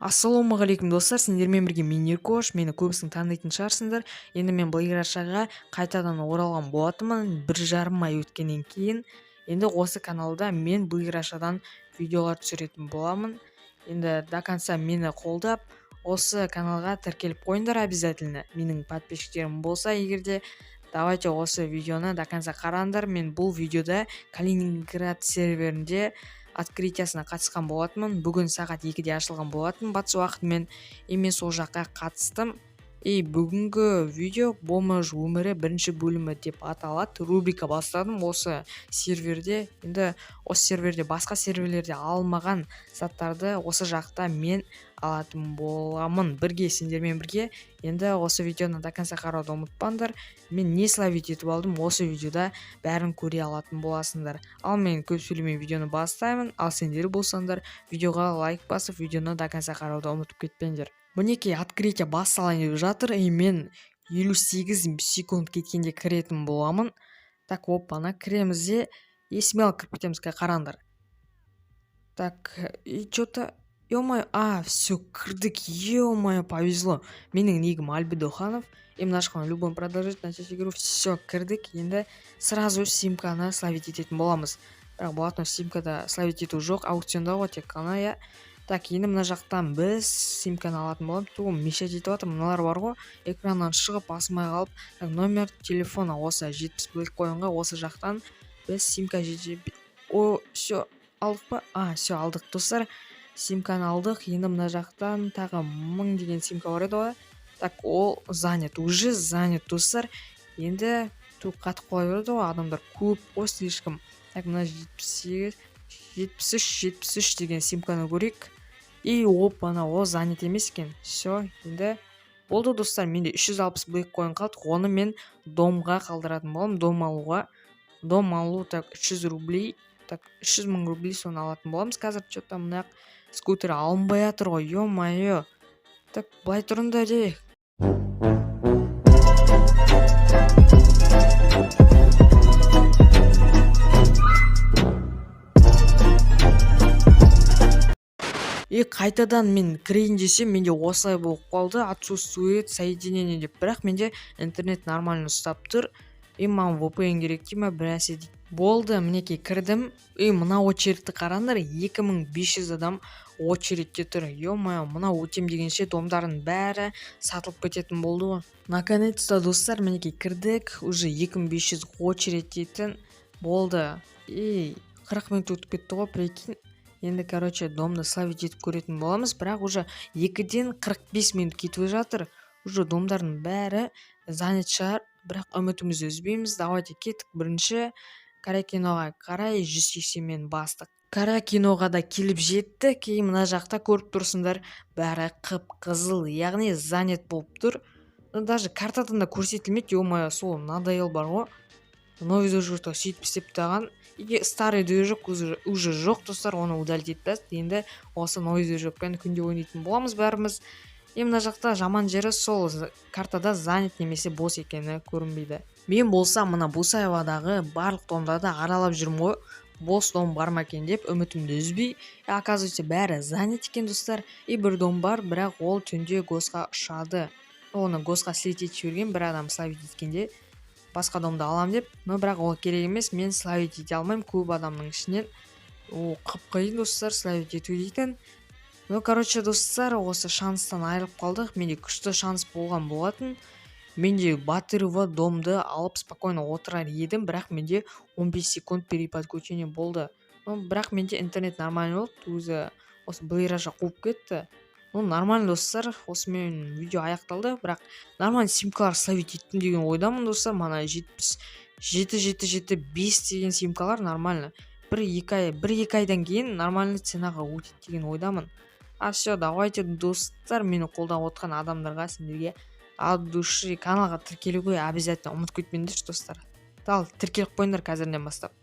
Ассалаумағалейкум достар, сендермен бірге мен Еркош, мені көбісің танитын шығарсыңдар. Енді мен Благирашаға қайтадан оралған болатынмын 1,5 ай өткеннен кейін. Енді осы каналда мен Благирашадан видеолар түсіретін боламын. Енді до конца мені қолдап, осы каналға тіркеліп қойыңдар обязательно. Менің подписчиктерім болса, егерде давайте осы видеоны до конца қараңдар. Мен бұл видеода Калининград серверінде открытиясына қатысқан болатынмын. Бүгін сағат 2-де ашылған болатын батыс уақытымен. Мен сол жаққа қатыстым. Бүгінгі видео бомж өмірі бірінші бөлімі деп аталады. Рубрика бастадым осы серверде. Енді осы серверде басқа серверлерде алмаған заттарды осы жақта мен алатын боламын. Бірге сендермен бірге. Енді осы видеоны до конца қарауды ұмытпаңдар. Мен не словить етіп алдым, осы видеода бәрін көре алатын боласыңдар. Ал мен көп сөйлемей видеоны бастаймын. Ал сендер болсаңдар видеоға лайк басып, видеоны до конца қарауды ұмытып кетпеңдер. Мінекей открытие басталайын деп жатыр. Мен 58 секунд кеткенде кіретін боламын. Так, опана, кіреміз де смело кіріп кетеміз, қараңдар. Так, и что-то, ё-моё, все, кірдік, ё-моё, повезло. Менің нигім Альбедоханов. Нажимаем любой продолжить, начать игру. Все, кірдік. Енді сразу симканы словить ететін боламыз. Бірақ болатын симкада словить ету жоқ, аукционда ғой тек қана, я. Так, енді мына жақтан біз симканы алатын боламыз. Туғым мешать етіп жатыр, мыналар бар ғой. Экраннан шығып басмай қалып, номер телефона осы 70 биткоинға осы жақтан біз симка все алдық па? Все алдық достар. Симканы алдық. Енді мына жақтан тағы 1000 деген симка бар еді ғой. Так, ол занят, уже занят достар. Енді қатып қоя берді ғой, адамдар көп қой слишком. Так, мына 78, 73 деген симканы көрейік. Опана, ол занят емес екен. Все, енді болды достар, менде 360 биткоин қалды. Оны мен домға қалдыратын боламын, дом алуға. Дом алу, так, 300 рублей. Так, 300 мың рублей соны алатын боламыз. Қазір что-то мына скутер алынбай жатыр ғой, ё-моё. Так, былай тұрыңдар де. Қайтадан мен кірейін десем, менде осылай болып қалды. Отсутствует соединение деп. Бірақ менде интернет нормально ұстап тұр. Маған VPN керек дейме бірәсе дейді. Болды, мінекей кірдім. Мына очередті қараңдар, 2500 адам очередте тұр. Ё-моё, мына өтем дегенше домдардың бәрі сатылып кететін болды ғой. Наконец-то достар, мінекей кірдік. Уже 2500 очередь дейтін болды. 40 минут өтіп кетті ғой, прикинь. Енді, домды словить етіп көретін боламыз, бірақ уже 2-ден 45 минут кетіп жатыр. Уже домдардың бәрі занят шығар, бірақ үмітімізді үзбейміз. Давайте кеттік. Бірінші Каракиноға қарай 180 мен бастық. Каракиноға да келіп жеттік. Кейін мына жақта көріп тұрсыңдар, бәрі қып-қызыл, яғни занят болып тұр. Даже картадан да көрсетілмейді, ё-моё, сол надоел бар ғой. Новый движок сөйтіп істеп таған. Старый движок уже жоқ достар, оны удалить етпәз. Енді осы новый движокпен күнде ойнайтын боламыз бәріміз. Мына жақта жаман жері сол картада занят немесе бос екені көрінбейді. Мен болсам мына Бусаевадағы барлық домдарды аралап жүрмін ғой. Бос дом бар ма екен деп үмітімді үзбей. Оказывается, бәрі занят екен достар. Бір дом бар, бірақ ол түнде госқа ұшады. Оны госқа слететіп жіберген бір адам словить еткенде басқа домды алам деп, но бірақ ол керек емес, мен словить ете алмаймын көп адамның ішінен. Қып-қиын достар словить ету дейтін. Достар, осы шанстан айырылып қалдық. Менде күшті шанс болған болатын. Менде Батырова домды алып спокойно отырар едім, бірақ менде 15 секунд переподключение болды. Бірақ менде интернет нормально болды, өзі осы Благираша қуып кетті. Нормально достар, осымен видео аяқталды, бірақ нормально симкалар словить еттім деген ойдамын достар. Мана 7-7-7-5 деген симкалар нормально. 1-2 айдан кейін нормально ценаға өтеді деген ойдамын. Все, давайте достар, мені қолдап отқан адамдарға, сендерге от души каналға тіркелуге обязательно ұмытып кетпеңдерші достар. Тіркеліп қойыңдар қазірден бастап.